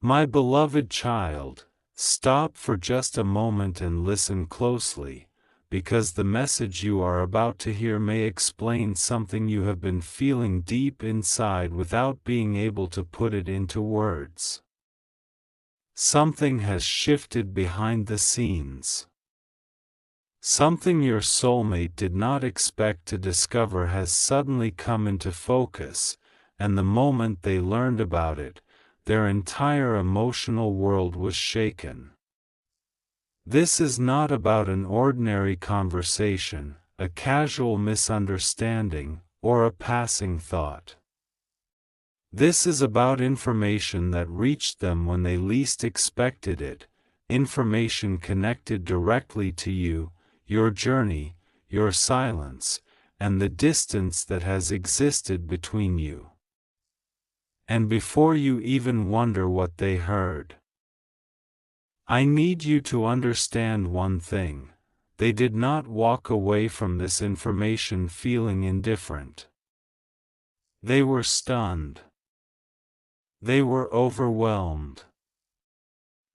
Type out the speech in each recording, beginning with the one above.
My beloved child, stop for just a moment and listen closely, because the message you are about to hear may explain something you have been feeling deep inside without being able to put it into words. Something has shifted behind the scenes. Something your soulmate did not expect to discover has suddenly come into focus, and the moment they learned about it, their entire emotional world was shaken. This is not about an ordinary conversation, a casual misunderstanding, or a passing thought. This is about information that reached them when they least expected it, information connected directly to you, your journey, your silence, and the distance that has existed between you. And before you even wonder what they heard, I need you to understand one thing: they did not walk away from this information feeling indifferent. They were stunned. They were overwhelmed.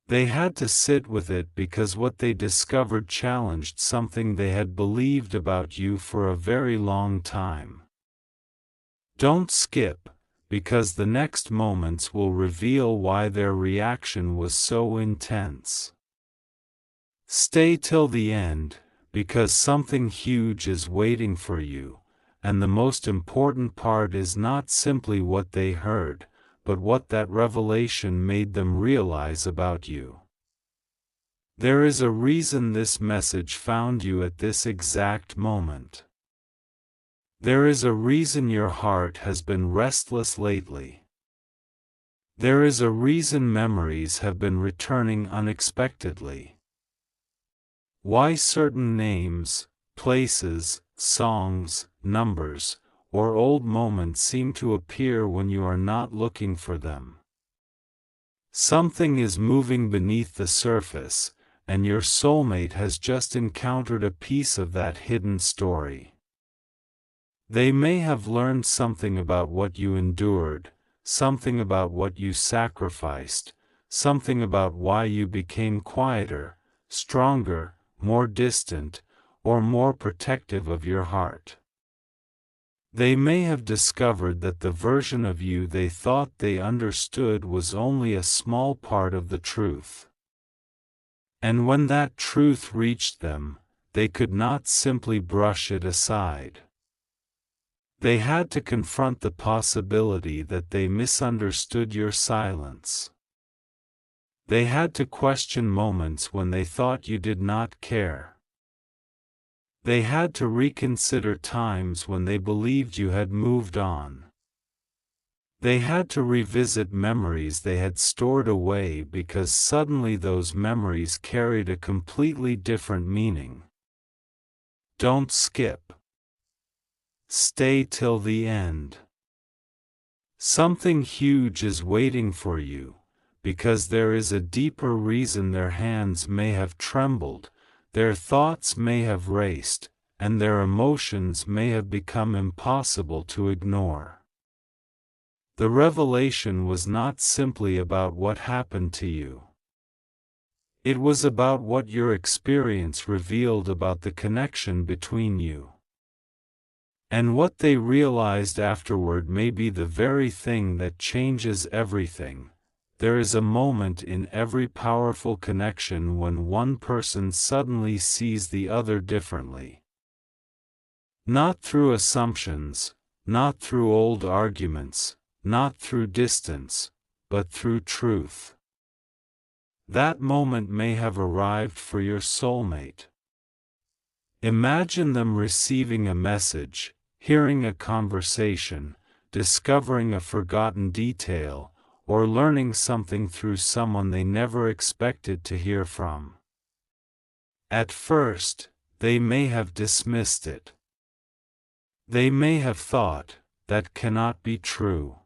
They had to sit with it because what they discovered challenged something they had believed about you for a very long time. Don't skip, because the next moments will reveal why their reaction was so intense. Stay till the end, because something huge is waiting for you, and the most important part is not simply what they heard, but what that revelation made them realize about you. There is a reason this message found you at this exact moment. There is a reason your heart has been restless lately. There is a reason memories have been returning unexpectedly. Why certain names, places, songs, numbers, or old moments seem to appear when you are not looking for them. Something is moving beneath the surface, and your soulmate has just encountered a piece of that hidden story. They may have learned something about what you endured, something about what you sacrificed, something about why you became quieter, stronger, more distant, or more protective of your heart. They may have discovered that the version of you they thought they understood was only a small part of the truth. And when that truth reached them, they could not simply brush it aside. They had to confront the possibility that they misunderstood your silence. They had to question moments when they thought you did not care. They had to reconsider times when they believed you had moved on. They had to revisit memories they had stored away because suddenly those memories carried a completely different meaning. Don't skip. Stay till the end. Something huge is waiting for you, because there is a deeper reason their hands may have trembled, their thoughts may have raced, and their emotions may have become impossible to ignore. The revelation was not simply about what happened to you. It was about what your experience revealed about the connection between you. And what they realized afterward may be the very thing that changes everything. There is a moment in every powerful connection when one person suddenly sees the other differently. Not through assumptions, not through old arguments, not through distance, but through truth. That moment may have arrived for your soulmate. Imagine them receiving a message, hearing a conversation, discovering a forgotten detail, or learning something through someone they never expected to hear from. At first, they may have dismissed it. They may have thought, that cannot be true.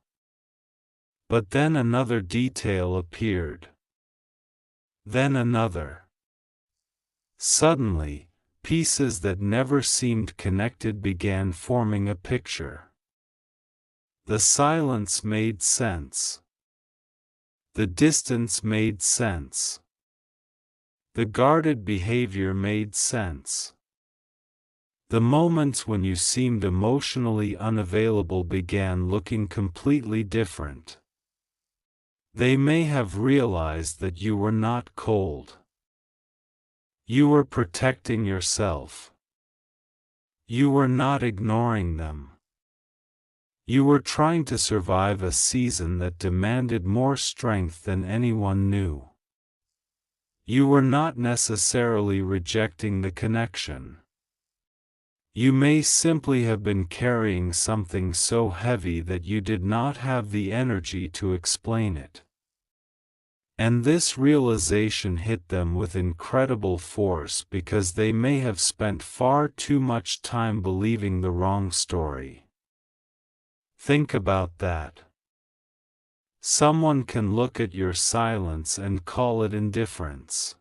But then another detail appeared. Then another. Suddenly, pieces that never seemed connected began forming a picture. The silence made sense. The distance made sense. The guarded behavior made sense. The moments when you seemed emotionally unavailable began looking completely different. They may have realized that you were not cold. You were protecting yourself. You were not ignoring them. You were trying to survive a season that demanded more strength than anyone knew. You were not necessarily rejecting the connection. You may simply have been carrying something so heavy that you did not have the energy to explain it. And this realization hit them with incredible force because they may have spent far too much time believing the wrong story. Think about that. Someone can look at your silence and call it indifference.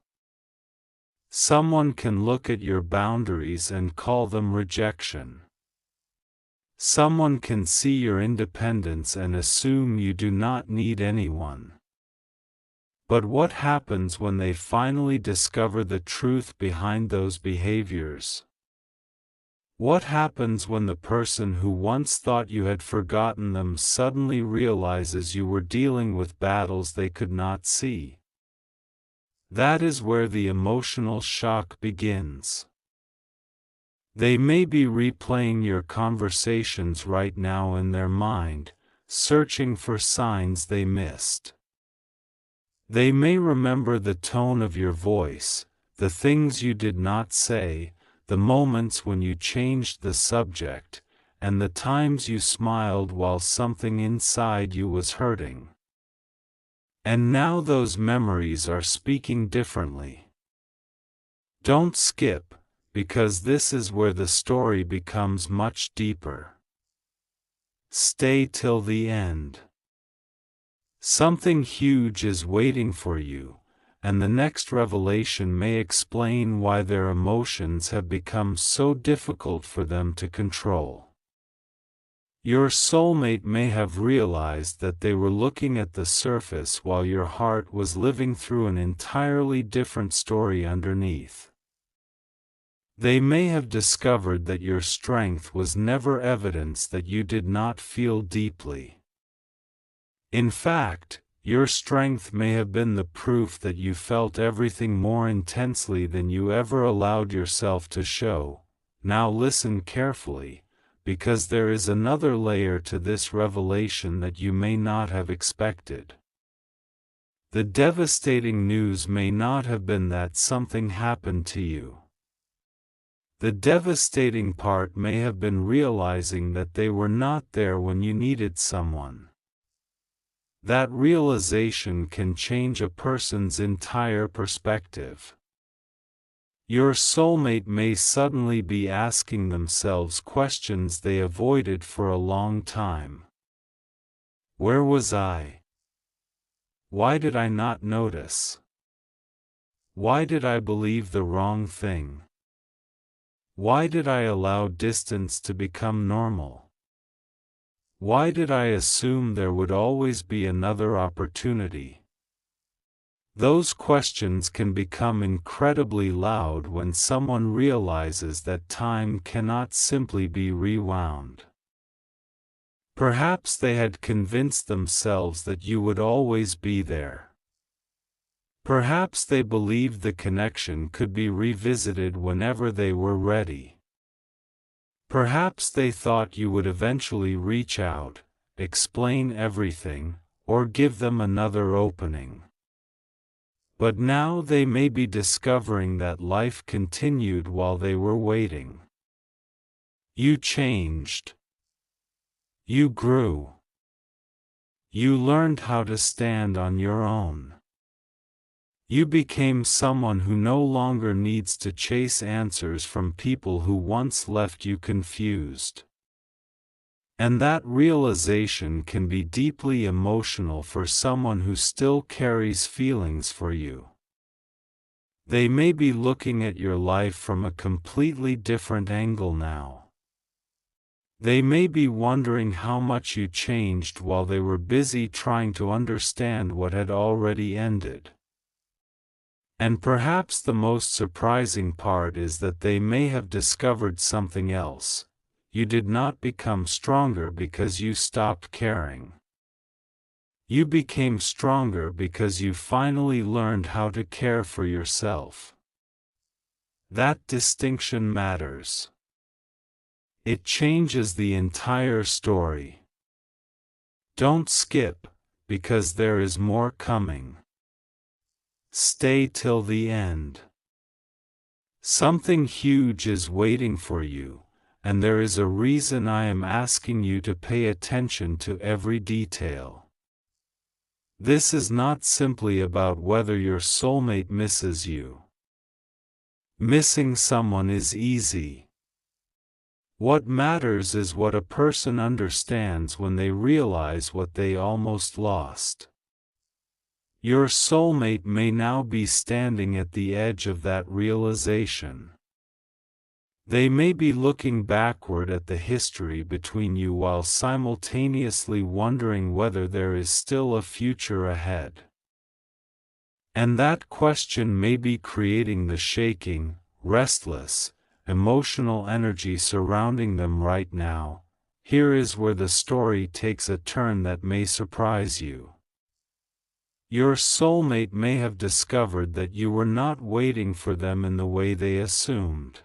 Someone can look at your boundaries and call them rejection. Someone can see your independence and assume you do not need anyone. But what happens when they finally discover the truth behind those behaviors? What happens when the person who once thought you had forgotten them suddenly realizes you were dealing with battles they could not see? That is where the emotional shock begins. They may be replaying your conversations right now in their mind, searching for signs they missed. They may remember the tone of your voice, the things you did not say, the moments when you changed the subject, and the times you smiled while something inside you was hurting. And now those memories are speaking differently. Don't skip, because this is where the story becomes much deeper. Stay till the end. Something huge is waiting for you, and the next revelation may explain why their emotions have become so difficult for them to control. Your soulmate may have realized that they were looking at the surface while your heart was living through an entirely different story underneath. They may have discovered that your strength was never evidence that you did not feel deeply. In fact, your strength may have been the proof that you felt everything more intensely than you ever allowed yourself to show. Now listen carefully, because there is another layer to this revelation that you may not have expected. The devastating news may not have been that something happened to you. The devastating part may have been realizing that they were not there when you needed someone. That realization can change a person's entire perspective. Your soulmate may suddenly be asking themselves questions they avoided for a long time. Where was I? Why did I not notice? Why did I believe the wrong thing? Why did I allow distance to become normal? Why did I assume there would always be another opportunity? Those questions can become incredibly loud when someone realizes that time cannot simply be rewound. Perhaps they had convinced themselves that you would always be there. Perhaps they believed the connection could be revisited whenever they were ready. Perhaps they thought you would eventually reach out, explain everything, or give them another opening. But now they may be discovering that life continued while they were waiting. You changed. You grew. You learned how to stand on your own. You became someone who no longer needs to chase answers from people who once left you confused. And that realization can be deeply emotional for someone who still carries feelings for you. They may be looking at your life from a completely different angle now. They may be wondering how much you changed while they were busy trying to understand what had already ended. And perhaps the most surprising part is that they may have discovered something else. You did not become stronger because you stopped caring. You became stronger because you finally learned how to care for yourself. That distinction matters. It changes the entire story. Don't skip, because there is more coming. Stay till the end. Something huge is waiting for you, and there is a reason I am asking you to pay attention to every detail. This is not simply about whether your soulmate misses you. Missing someone is easy. What matters is what a person understands when they realize what they almost lost. Your soulmate may now be standing at the edge of that realization. They may be looking backward at the history between you while simultaneously wondering whether there is still a future ahead. And that question may be creating the shaking, restless, emotional energy surrounding them right now. Here is where the story takes a turn that may surprise you. Your soulmate may have discovered that you were not waiting for them in the way they assumed.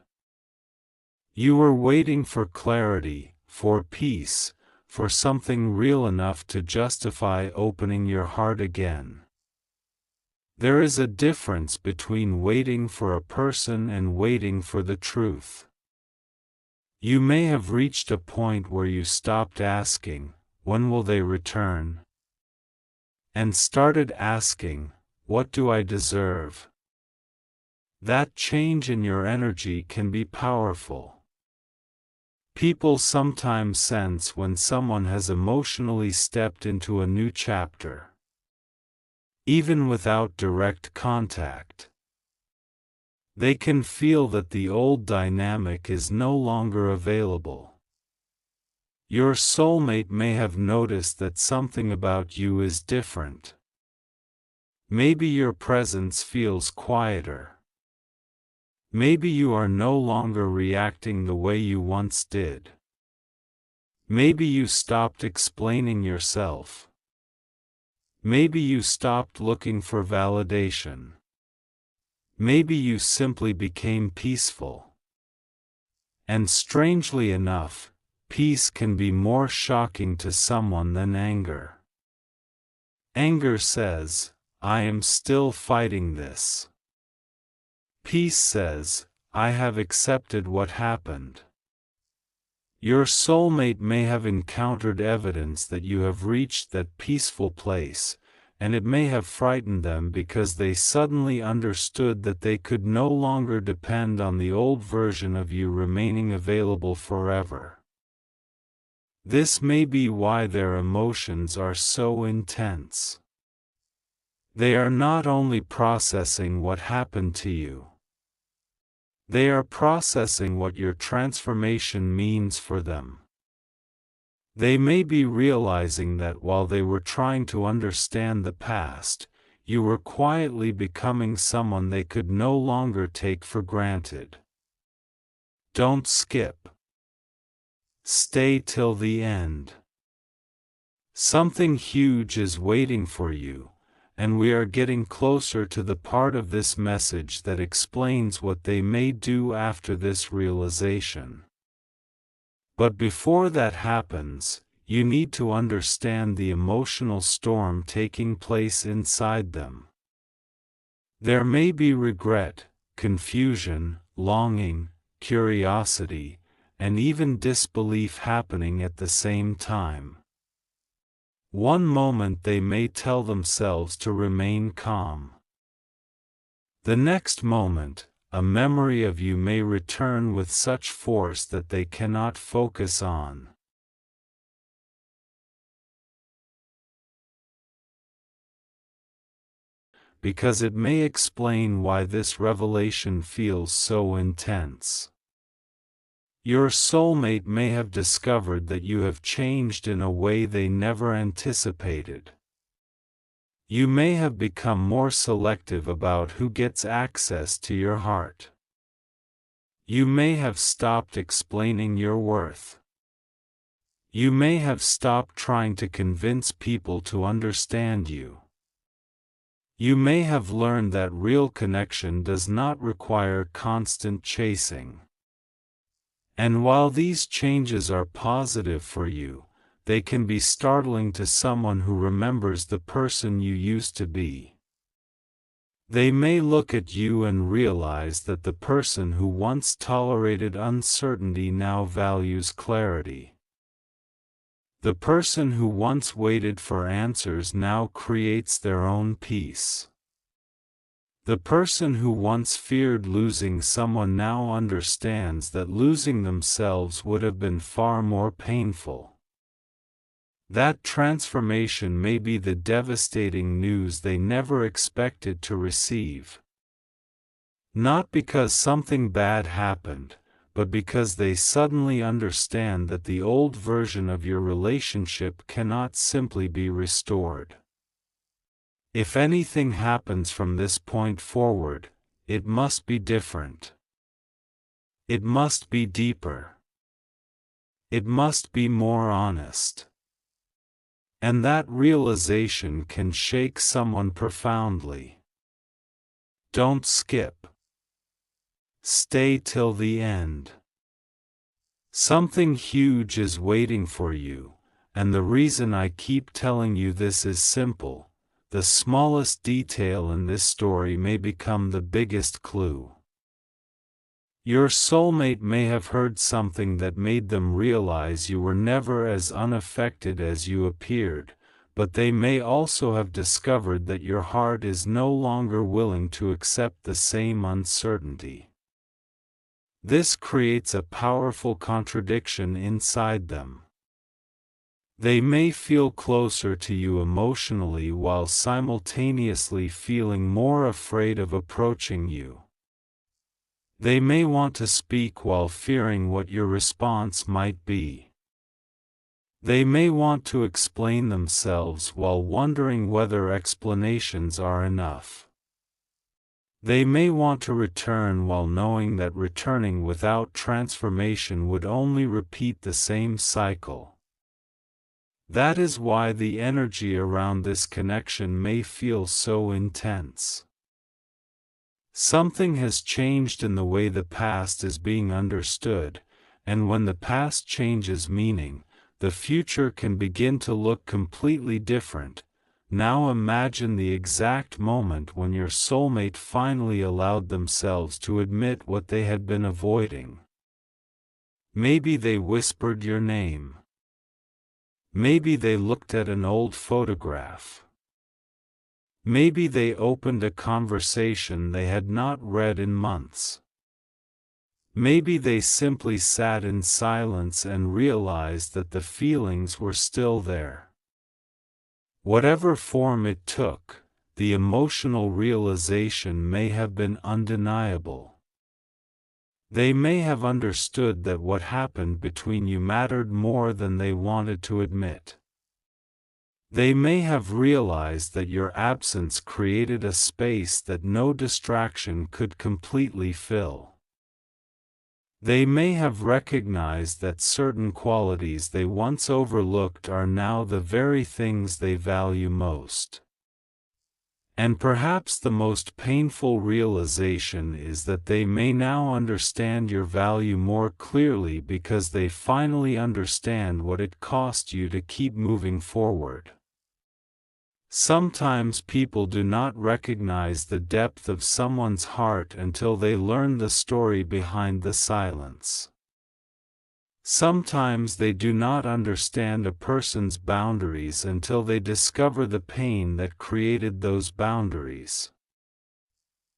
You were waiting for clarity, for peace, for something real enough to justify opening your heart again. There is a difference between waiting for a person and waiting for the truth. You may have reached a point where you stopped asking, "When will they return?" and started asking, "What do I deserve?" That change in your energy can be powerful. People sometimes sense when someone has emotionally stepped into a new chapter. Even without direct contact. They can feel that the old dynamic is no longer available. Your soulmate may have noticed that something about you is different. Maybe your presence feels quieter. Maybe you are no longer reacting the way you once did. Maybe you stopped explaining yourself. Maybe you stopped looking for validation. Maybe you simply became peaceful. And strangely enough, peace can be more shocking to someone than anger. Anger says, "I am still fighting this." Peace says, "I have accepted what happened." Your soulmate may have encountered evidence that you have reached that peaceful place, and it may have frightened them because they suddenly understood that they could no longer depend on the old version of you remaining available forever. This may be why their emotions are so intense. They are not only processing what happened to you. They are processing what your transformation means for them. They may be realizing that while they were trying to understand the past, you were quietly becoming someone they could no longer take for granted. Don't skip. Stay till the end. Something huge is waiting for you, and we are getting closer to the part of this message that explains what they may do after this realization. But before that happens, you need to understand the emotional storm taking place inside them. There may be regret, confusion, longing, curiosity, and even disbelief happening at the same time. One moment they may tell themselves to remain calm. The next moment, a memory of you may return with such force that they cannot focus on. Because it may explain why this revelation feels so intense. Your soulmate may have discovered that you have changed in a way they never anticipated. You may have become more selective about who gets access to your heart. You may have stopped explaining your worth. You may have stopped trying to convince people to understand you. You may have learned that real connection does not require constant chasing. And while these changes are positive for you, they can be startling to someone who remembers the person you used to be. They may look at you and realize that the person who once tolerated uncertainty now values clarity. The person who once waited for answers now creates their own peace. The person who once feared losing someone now understands that losing themselves would have been far more painful. That transformation may be the devastating news they never expected to receive. Not because something bad happened, but because they suddenly understand that the old version of your relationship cannot simply be restored. If anything happens from this point forward, it must be different. It must be deeper. It must be more honest. And that realization can shake someone profoundly. Don't skip. Stay till the end. Something huge is waiting for you, and the reason I keep telling you this is simple. The smallest detail in this story may become the biggest clue. Your soulmate may have heard something that made them realize you were never as unaffected as you appeared, but they may also have discovered that your heart is no longer willing to accept the same uncertainty. This creates a powerful contradiction inside them. They may feel closer to you emotionally while simultaneously feeling more afraid of approaching you. They may want to speak while fearing what your response might be. They may want to explain themselves while wondering whether explanations are enough. They may want to return while knowing that returning without transformation would only repeat the same cycle. That is why the energy around this connection may feel so intense. Something has changed in the way the past is being understood, and when the past changes meaning, the future can begin to look completely different. Now imagine the exact moment when your soulmate finally allowed themselves to admit what they had been avoiding. Maybe they whispered your name. Maybe they looked at an old photograph. Maybe they opened a conversation they had not read in months. Maybe they simply sat in silence and realized that the feelings were still there. Whatever form it took, the emotional realization may have been undeniable. They may have understood that what happened between you mattered more than they wanted to admit. They may have realized that your absence created a space that no distraction could completely fill. They may have recognized that certain qualities they once overlooked are now the very things they value most. And perhaps the most painful realization is that they may now understand your value more clearly because they finally understand what it cost you to keep moving forward. Sometimes people do not recognize the depth of someone's heart until they learn the story behind the silence. Sometimes they do not understand a person's boundaries until they discover the pain that created those boundaries.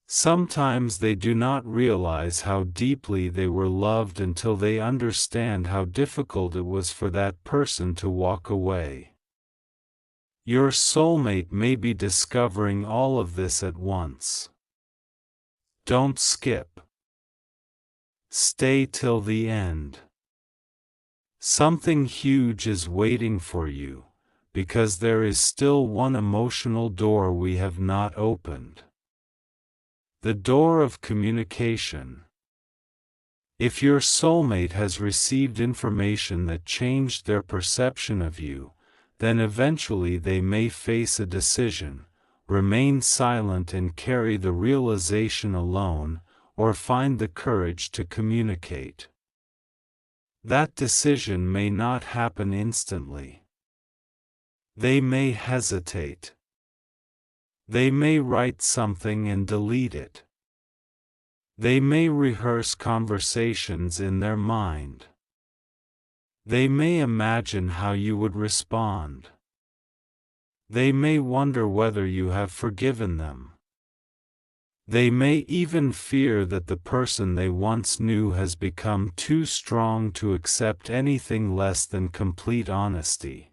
Sometimes they do not realize how deeply they were loved until they understand how difficult it was for that person to walk away. Your soulmate may be discovering all of this at once. Don't skip. Stay till the end. Something huge is waiting for you, because there is still one emotional door we have not opened. The door of communication. If your soulmate has received information that changed their perception of you, then eventually they may face a decision: remain silent and carry the realization alone, or find the courage to communicate. That decision may not happen instantly. They may hesitate. They may write something and delete it. They may rehearse conversations in their mind. They may imagine how you would respond. They may wonder whether you have forgiven them. They may even fear that the person they once knew has become too strong to accept anything less than complete honesty.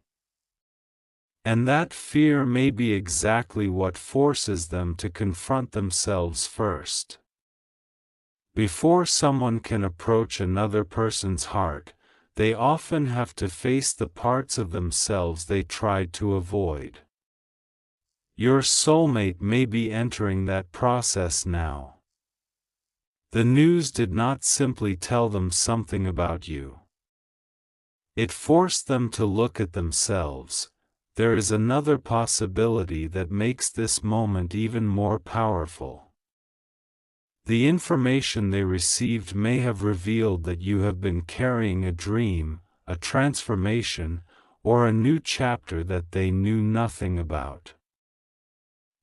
And that fear may be exactly what forces them to confront themselves first. Before someone can approach another person's heart, they often have to face the parts of themselves they tried to avoid. Your soulmate may be entering that process now. The news did not simply tell them something about you. It forced them to look at themselves. There is another possibility that makes this moment even more powerful. The information they received may have revealed that you have been carrying a dream, a transformation, or a new chapter that they knew nothing about.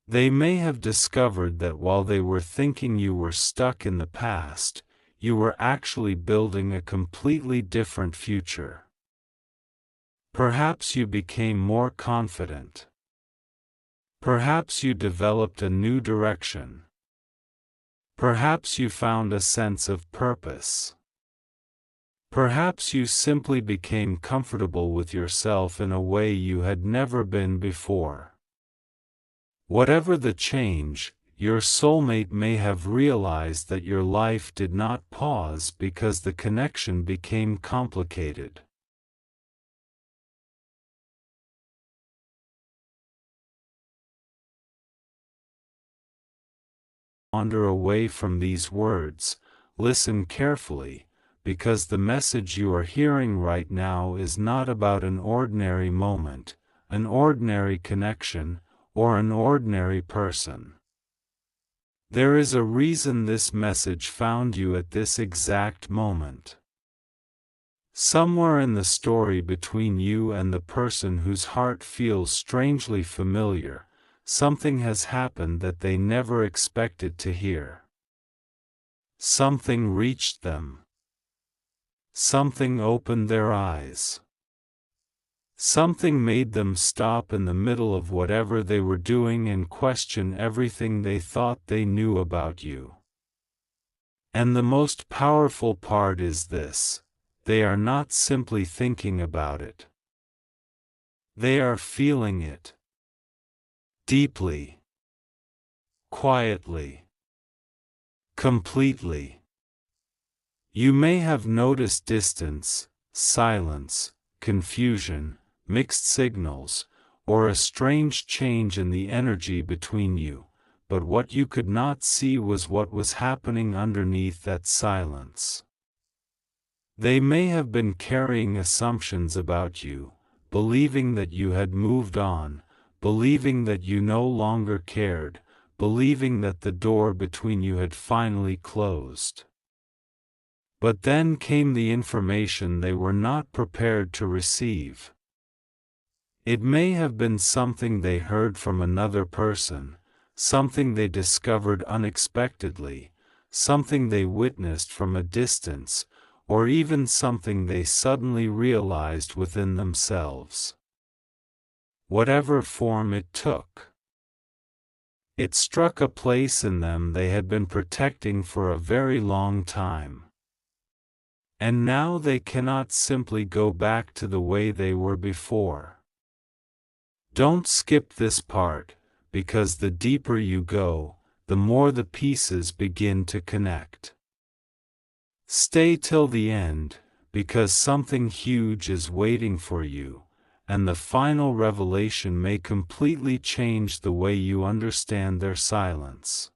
They may have discovered that while they were thinking you were stuck in the past, you were actually building a completely different future. Perhaps you became more confident. Perhaps you developed a new direction. Perhaps you found a sense of purpose. Perhaps you simply became comfortable with yourself in a way you had never been before. Whatever the change, your soulmate may have realized that your life did not pause because the connection became complicated. Wander away from these words, listen carefully, because the message you are hearing right now is not about an ordinary moment, an ordinary connection, or an ordinary person. There is a reason this message found you at this exact moment. Somewhere in the story between you and the person whose heart feels strangely familiar, something has happened that they never expected to hear. Something reached them. Something opened their eyes. Something made them stop in the middle of whatever they were doing and question everything they thought they knew about you. And the most powerful part is this: they are not simply thinking about it. They are feeling it. Deeply. Quietly. Completely. You may have noticed distance, silence, confusion, mixed signals, or a strange change in the energy between you, but what you could not see was what was happening underneath that silence. They may have been carrying assumptions about you, believing that you had moved on, believing that you no longer cared, believing that the door between you had finally closed. But then came the information they were not prepared to receive. It may have been something they heard from another person, something they discovered unexpectedly, something they witnessed from a distance, or even something they suddenly realized within themselves. Whatever form it took, it struck a place in them they had been protecting for a very long time. And now they cannot simply go back to the way they were before. Don't skip this part, because the deeper you go, the more the pieces begin to connect. Stay till the end, because something huge is waiting for you, and the final revelation may completely change the way you understand their silence.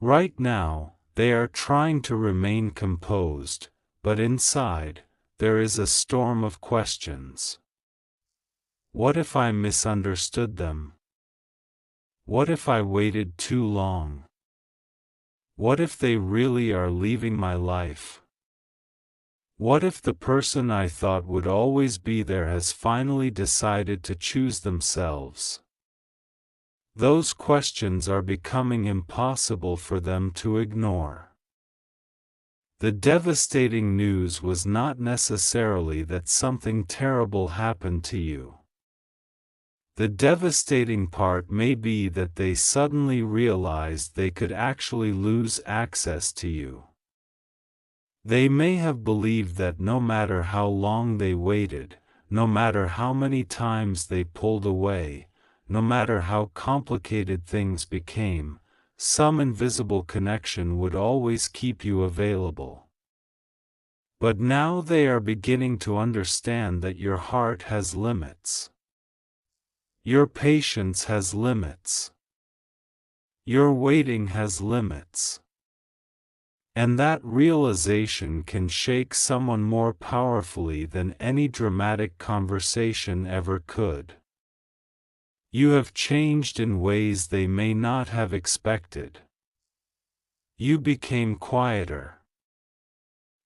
Right now, they are trying to remain composed, but inside, there is a storm of questions. What if I misunderstood them? What if I waited too long? What if they really are leaving my life? What if the person I thought would always be there has finally decided to choose themselves? Those questions are becoming impossible for them to ignore. The devastating news was not necessarily that something terrible happened to you. The devastating part may be that they suddenly realized they could actually lose access to you. They may have believed that no matter how long they waited, no matter how many times they pulled away, no matter how complicated things became, some invisible connection would always keep you available. But now they are beginning to understand that your heart has limits. Your patience has limits. Your waiting has limits. And that realization can shake someone more powerfully than any dramatic conversation ever could. You have changed in ways they may not have expected. You became quieter,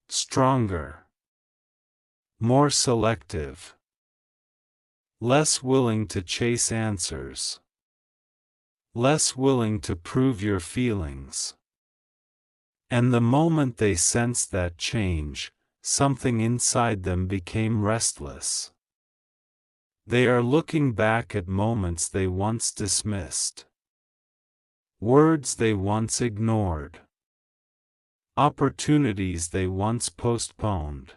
stronger, more selective, less willing to chase answers, less willing to prove your feelings. And the moment they sensed that change, something inside them became restless. They are looking back at moments they once dismissed, words they once ignored, opportunities they once postponed.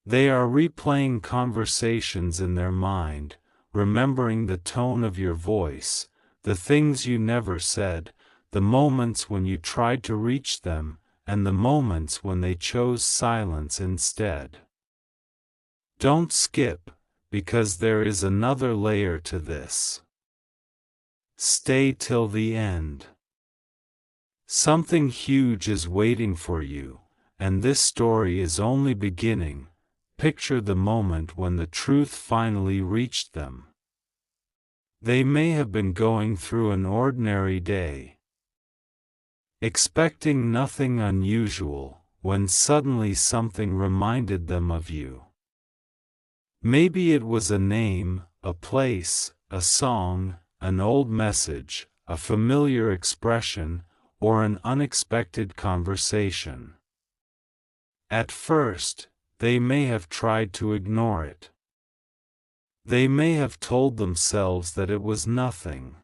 They are replaying conversations in their mind, remembering the tone of your voice, the things you never said, the moments when you tried to reach them, and the moments when they chose silence instead. Don't skip, because there is another layer to this. Stay till the end. Something huge is waiting for you, and this story is only beginning. Picture the moment when the truth finally reached them. They may have been going through an ordinary day, expecting nothing unusual, when suddenly something reminded them of you. Maybe it was a name, a place, a song, an old message, a familiar expression, or an unexpected conversation. At first, they may have tried to ignore it. They may have told themselves that it was nothing.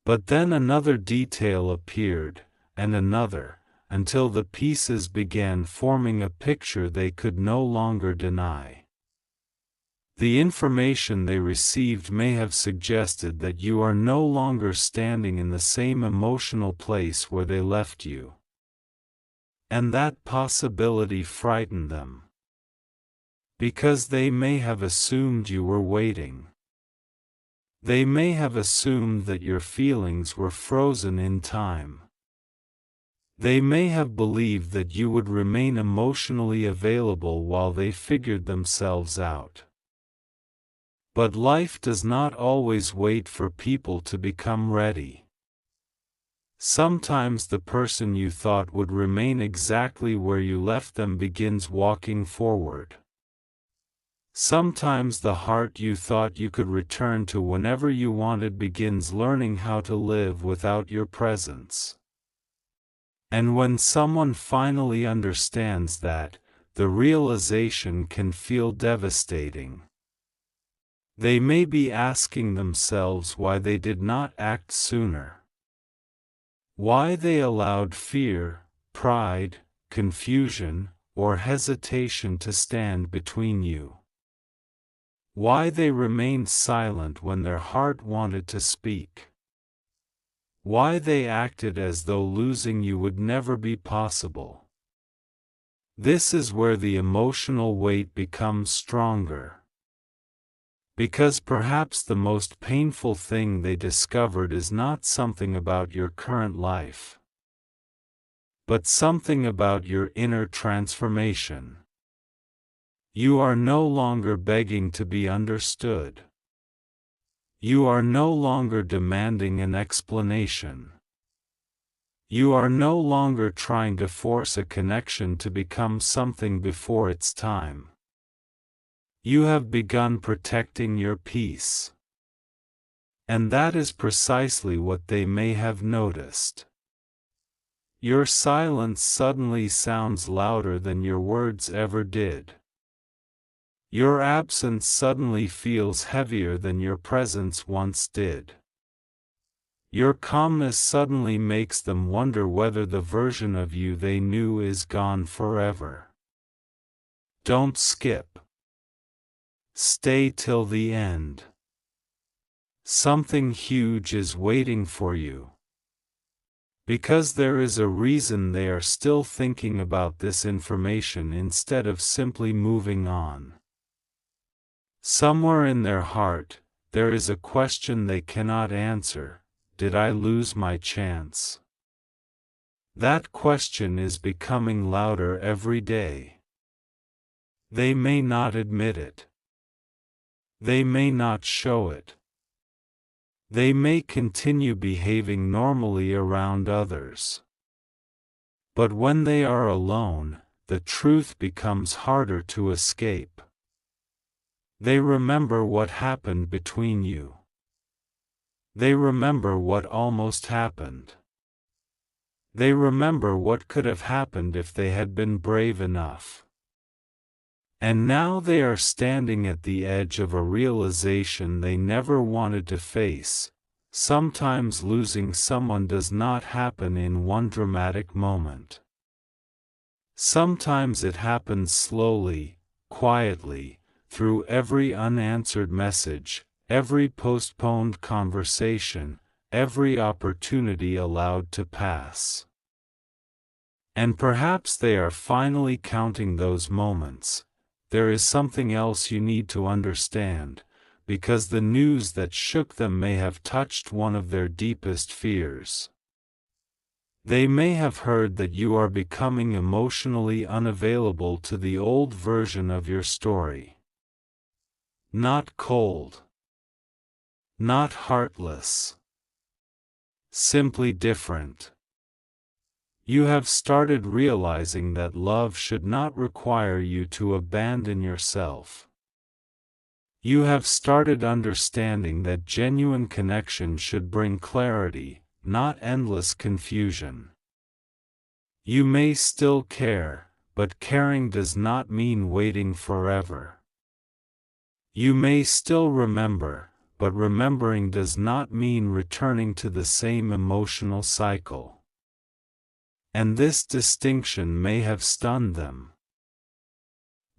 But then another detail appeared, and another, until the pieces began forming a picture they could no longer deny. The information they received may have suggested that you are no longer standing in the same emotional place where they left you. And that possibility frightened them. Because they may have assumed you were waiting. They may have assumed that your feelings were frozen in time. They may have believed that you would remain emotionally available while they figured themselves out. But life does not always wait for people to become ready. Sometimes the person you thought would remain exactly where you left them begins walking forward. Sometimes the heart you thought you could return to whenever you wanted begins learning how to live without your presence. And when someone finally understands that, the realization can feel devastating. They may be asking themselves why they did not act sooner. Why they allowed fear, pride, confusion, or hesitation to stand between you. Why they remained silent when their heart wanted to speak. Why they acted as though losing you would never be possible. This is where the emotional weight becomes stronger. Because perhaps the most painful thing they discovered is not something about your current life, but something about your inner transformation. You are no longer begging to be understood. You are no longer demanding an explanation. You are no longer trying to force a connection to become something before its time. You have begun protecting your peace. And that is precisely what they may have noticed. Your silence suddenly sounds louder than your words ever did. Your absence suddenly feels heavier than your presence once did. Your calmness suddenly makes them wonder whether the version of you they knew is gone forever. Don't skip. Stay till the end. Something huge is waiting for you. Because there is a reason they are still thinking about this information instead of simply moving on. Somewhere in their heart, there is a question they cannot answer: did I lose my chance? That question is becoming louder every day. They may not admit it. They may not show it. They may continue behaving normally around others. But when they are alone, the truth becomes harder to escape. They remember what happened between you. They remember what almost happened. They remember what could have happened if they had been brave enough. And now they are standing at the edge of a realization they never wanted to face. Sometimes losing someone does not happen in one dramatic moment. Sometimes it happens slowly, quietly, through every unanswered message, every postponed conversation, every opportunity allowed to pass. And perhaps they are finally counting those moments. There is something else you need to understand, because the news that shook them may have touched one of their deepest fears. They may have heard that you are becoming emotionally unavailable to the old version of your story. Not cold. Not heartless. Simply different. You have started realizing that love should not require you to abandon yourself. You have started understanding that genuine connection should bring clarity, not endless confusion. You may still care, but caring does not mean waiting forever. You may still remember, but remembering does not mean returning to the same emotional cycle. And this distinction may have stunned them.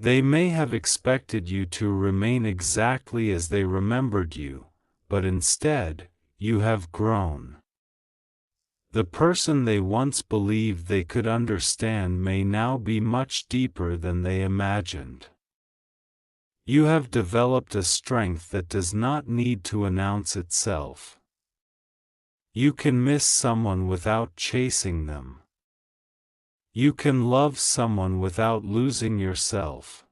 They may have expected you to remain exactly as they remembered you, but instead, you have grown. The person they once believed they could understand may now be much deeper than they imagined. You have developed a strength that does not need to announce itself. You can miss someone without chasing them. You can love someone without losing yourself.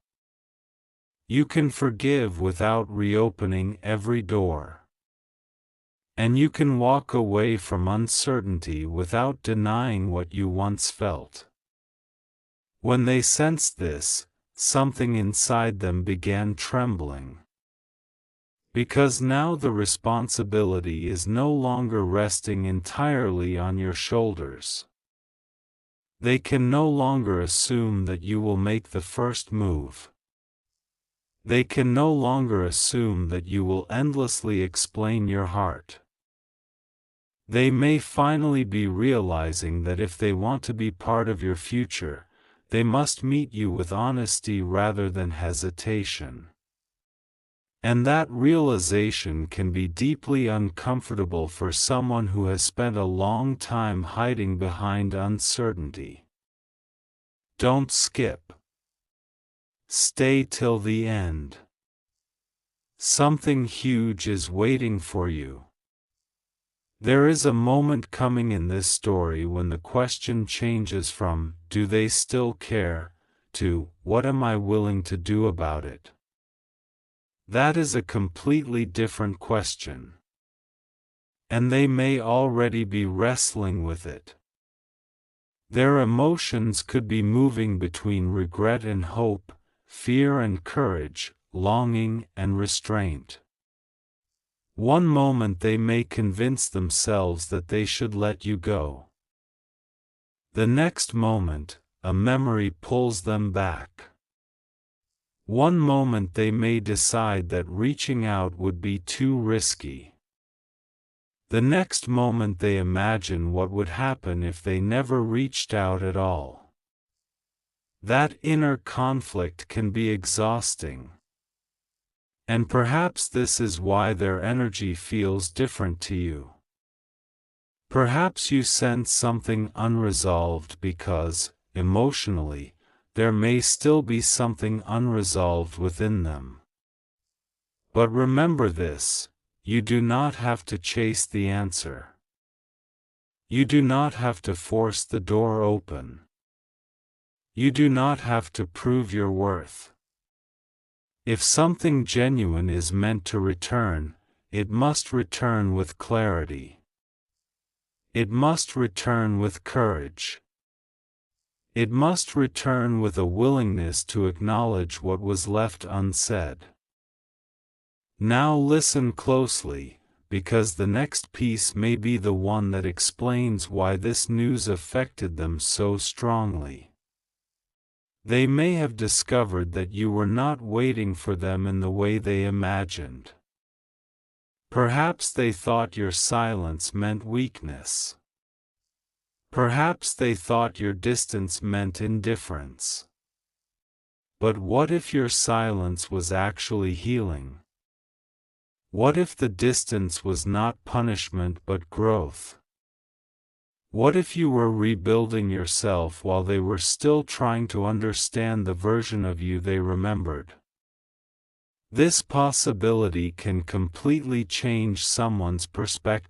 You can forgive without reopening every door. And you can walk away from uncertainty without denying what you once felt. When they sensed this, something inside them began trembling. Because now the responsibility is no longer resting entirely on your shoulders. They can no longer assume that you will make the first move. They can no longer assume that you will endlessly explain your heart. They may finally be realizing that if they want to be part of your future, they must meet you with honesty rather than hesitation. And that realization can be deeply uncomfortable for someone who has spent a long time hiding behind uncertainty. Don't skip. Stay till the end. Something huge is waiting for you. There is a moment coming in this story when the question changes from, "Do they still care?" to, "What am I willing to do about it?" That is a completely different question. And they may already be wrestling with it. Their emotions could be moving between regret and hope, fear and courage, longing and restraint. One moment they may convince themselves that they should let you go. The next moment, a memory pulls them back. One moment they may decide that reaching out would be too risky. The next moment they imagine what would happen if they never reached out at all. That inner conflict can be exhausting. And perhaps this is why their energy feels different to you. Perhaps you sense something unresolved because, emotionally, there may still be something unresolved within them. But remember this: you do not have to chase the answer. You do not have to force the door open. You do not have to prove your worth. If something genuine is meant to return, it must return with clarity. It must return with courage. It must return with a willingness to acknowledge what was left unsaid. Now listen closely, because the next piece may be the one that explains why this news affected them so strongly. They may have discovered that you were not waiting for them in the way they imagined. Perhaps they thought your silence meant weakness. Perhaps they thought your distance meant indifference. But what if your silence was actually healing? What if the distance was not punishment but growth? What if you were rebuilding yourself while they were still trying to understand the version of you they remembered? This possibility can completely change someone's perspective.